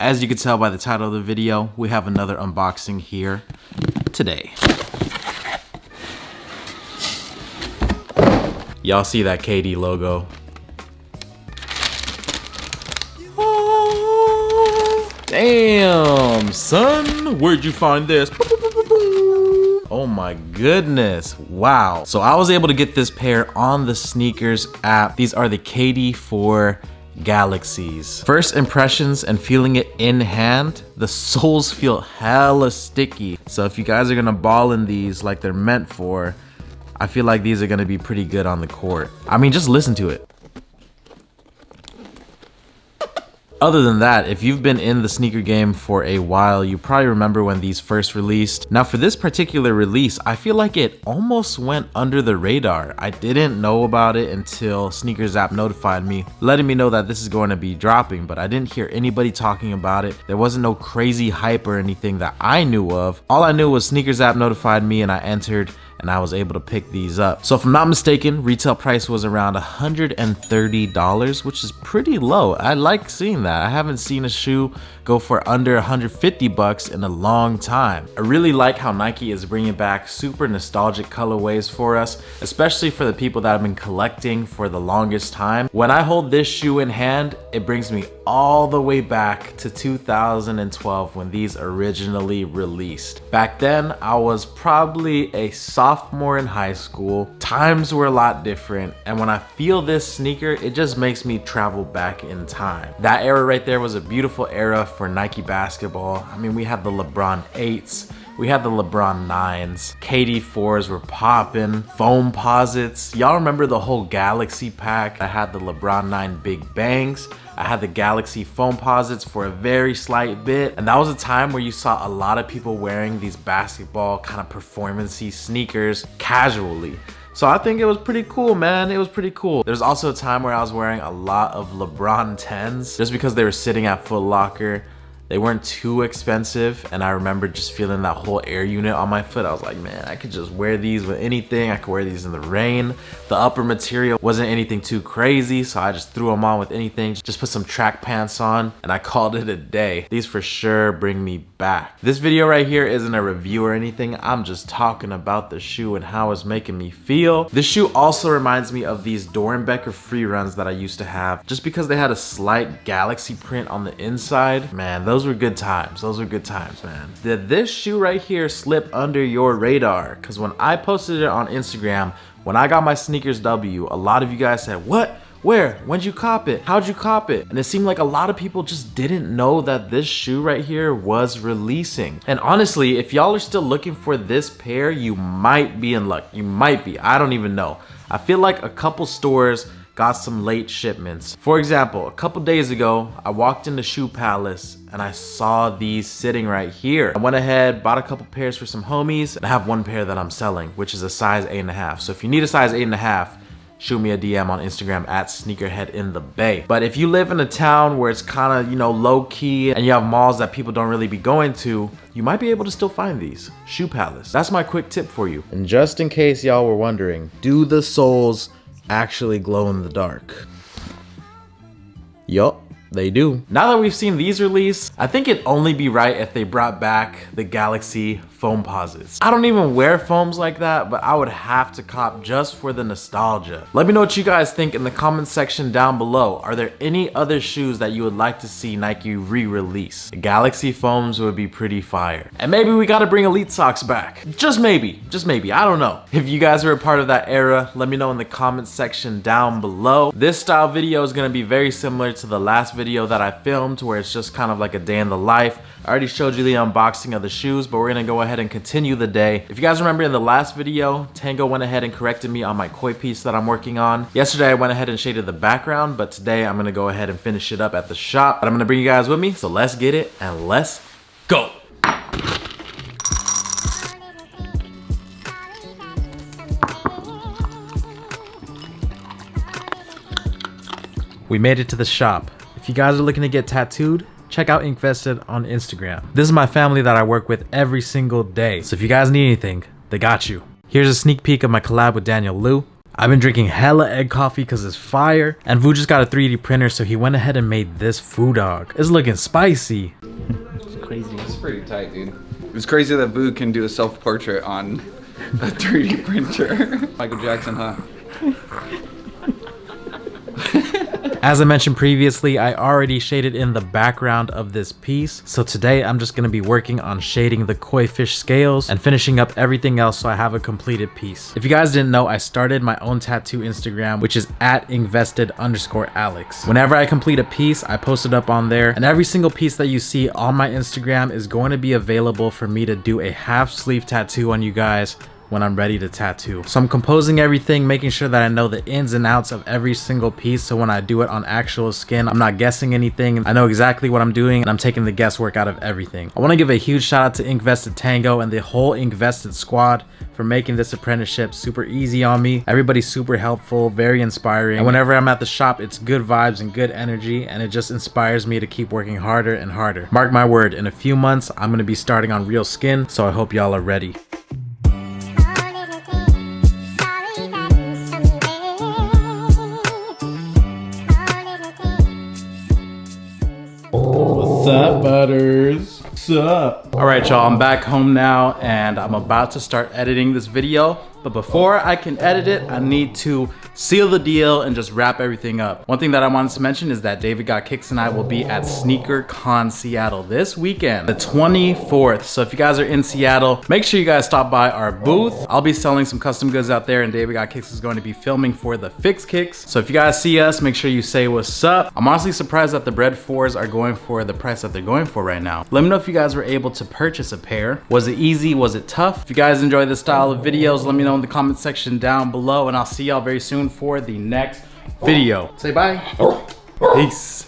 As you can tell by the title of the video, we have another unboxing here today. Y'all see that KD logo? Oh, damn, son, where'd you find this? Oh my goodness, wow. So I was able to get this pair on the sneakers app. These are the KD4 Galaxies. First impressions and feeling it in hand, the soles feel hella sticky. So if you guys are gonna ball in these like they're meant for, I feel like these are gonna be pretty good on the court. I mean, just listen to it. Other than that, if you've been in the sneaker game for a while, you probably remember when these first released. Now for this particular release, I feel like it almost went under the radar. I didn't know about it until Sneakers app notified me, letting me know that this is going to be dropping, but I didn't hear anybody talking about it. There wasn't no crazy hype or anything that I knew of. All I knew was Sneakers app notified me and I entered and I was able to pick these up. So if I'm not mistaken, retail price was around $130, which is pretty low. I like seeing that. I haven't seen a shoe go for under 150 bucks in a long time. I really like how Nike is bringing back super nostalgic colorways for us, especially for the people that have been collecting for the longest time. When I hold this shoe in hand, it brings me all the way back to 2012 when these originally released. Back then, I was probably a sophomore in high school. Times were a lot different, and when I feel this sneaker, it just makes me travel back in time. That era right there was a beautiful era for Nike basketball. I mean, we had the LeBron 8s, we had the LeBron 9s, KD 4s were popping, foam posits. Y'all remember the whole Galaxy pack? I had the LeBron 9 Big Bangs. I had the Galaxy foam posits for a very slight bit, and that was a time where you saw a lot of people wearing these basketball kind of performance-y sneakers casually. So I think it was pretty cool, man. It was pretty cool. There's also a time where I was wearing a lot of LeBron 10s just because they were sitting at Foot Locker. They weren't too expensive, and I remember just feeling that whole air unit on my foot. I was like, man, I could just wear these with anything. I could wear these in the rain. The upper material wasn't anything too crazy, so I just threw them on with anything. Just put some track pants on, and I called it a day. These for sure bring me back. This video right here isn't a review or anything. I'm just talking about the shoe and how it's making me feel. This shoe also reminds me of these Doernbecher free runs that I used to have, just because they had a slight Galaxy print on the inside. Man, those were good times. Those were good times, man. Did this shoe right here slip under your radar? Because when I posted it on Instagram, when I got my sneakers W, a lot of you guys said, what? Where? When'd you cop it? How'd you cop it? And it seemed like a lot of people just didn't know that this shoe right here was releasing. And honestly, if y'all are still looking for this pair, you might be in luck. You might be. I don't even know. I feel like a couple stores got some late shipments. For example, a couple days ago, I walked into Shoe Palace and I saw these sitting right here. I went ahead, bought a couple pairs for some homies, and I have one pair that I'm selling, which is a size 8.5. So if you need a size 8.5, shoot me a DM on Instagram at sneakerheadinthebay. But if you live in a town where it's kind of, you know, low key and you have malls that people don't really be going to, you might be able to still find these. Shoe Palace. That's my quick tip for you. And just in case y'all were wondering, do the soles actually glow in the dark? Yup, they do. Now that we've seen these release, I think it'd only be right if they brought back the Galaxy foam posits. I don't even wear foams like that, but I would have to cop just for the nostalgia. Let me know what you guys think in the comment section down below. Are there any other shoes that you would like to see Nike re-release? The Galaxy foams would be pretty fire. And maybe we gotta bring Elite Socks back. Just maybe, I don't know. If you guys are a part of that era, let me know in the comment section down below. This style video is gonna be very similar to the last video that I filmed, where it's just kind of like a day in the life. I already showed you the unboxing of the shoes, but we're gonna go ahead and continue the day. If you guys remember in the last video, Tango went ahead and corrected me on my koi piece that I'm working on. Yesterday I went ahead and shaded the background, but today I'm gonna go ahead and finish it up at the shop. But I'm gonna bring you guys with me, so let's get it and let's go. We made it to the shop. If you guys are looking to get tattooed, check out INKVESTED on Instagram. This is my family that I work with every single day. So if you guys need anything, they got you. Here's a sneak peek of my collab with Daniel Liu. I've been drinking hella egg coffee because it's fire. And Vu just got a 3D printer, so he went ahead and made this food dog. It's looking spicy. It's crazy. It's pretty tight, dude. It's crazy that Vu can do a self-portrait on a 3D printer. Michael Jackson, huh? As I mentioned previously, I already shaded in the background of this piece. So today I'm just gonna be working on shading the koi fish scales and finishing up everything else so I have a completed piece. If you guys didn't know, I started my own tattoo Instagram, which is at @INKVESTED_Alex. Whenever I complete a piece, I post it up on there, and every single piece that you see on my Instagram is going to be available for me to do a half sleeve tattoo on you guys when I'm ready to tattoo. So I'm composing everything, making sure that I know the ins and outs of every single piece, so when I do it on actual skin, I'm not guessing anything. I know exactly what I'm doing, and I'm taking the guesswork out of everything. I want to give a huge shout out to INKVESTED Tango and the whole INKVESTED squad for making this apprenticeship super easy on me. Everybody's super helpful, very inspiring, and whenever I'm at the shop, it's good vibes and good energy, and it just inspires me to keep working harder and harder. Mark my word, in a few months, I'm gonna be starting on real skin, so I hope y'all are ready. What's up, butters? What's up? All right, y'all, I'm back home now and I'm about to start editing this video. But before I can edit it, I need to seal the deal and just wrap everything up. One thing that I wanted to mention is that David Got Kicks and I will be at SneakerCon Seattle this weekend, the 24th. So if you guys are in Seattle, make sure you guys stop by our booth. I'll be selling some custom goods out there, and David Got Kicks is going to be filming for the Fix Kicks. So if you guys see us, make sure you say what's up. I'm honestly surprised that the Bread 4s are going for the price that they're going for right now. Let me know if you guys were able to purchase a pair. Was it easy? Was it tough? If you guys enjoy this style of videos, let me know in the comment section down below, and I'll see y'all very soon for the next video. Say bye. Peace.